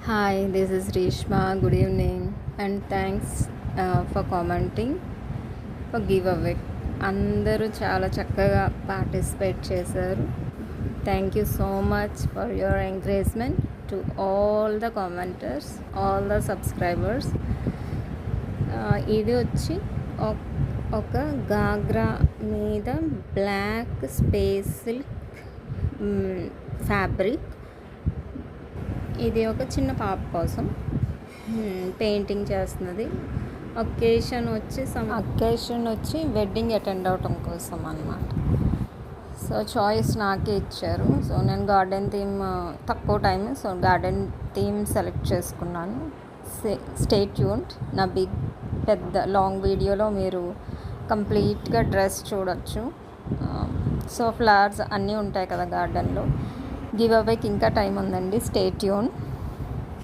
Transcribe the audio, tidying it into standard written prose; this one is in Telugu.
Hi, this is Reshma. Good evening, and thanks for commenting for giveaway. అందరూ చాలా చక్కగా పార్టిసిపేట్ చేశారు. Thank you so much for your encouragement to all the commenters, all the subscribers. ఇది వచ్చి ఒక గాగ్రా మీద బ్లాక్ స్పేస్ సిల్క్ ఫ్యాబ్రిక్. ఇది ఒక చిన్న పాప కోసం పెయింటింగ్ చేస్తున్నది. అకేషన్ వచ్చి వెడ్డింగ్ అటెండ్ అవటం కోసం అన్నమాట. సో చాయిస్ నాకే ఇచ్చారు. సో నేను గార్డెన్ థీమ్ తక్కువ time, so garden theme select చేసుకున్నాను. Stay tuned. నా పెద్ద లాంగ్ వీడియోలో మీరు కంప్లీట్గా డ్రెస్ చూడొచ్చు. సో ఫ్లవర్స్ అన్నీ ఉంటాయి కదా గార్డెన్లో. గివ్ అవేకి ఇంకా టైం ఉందండి. Stay tune.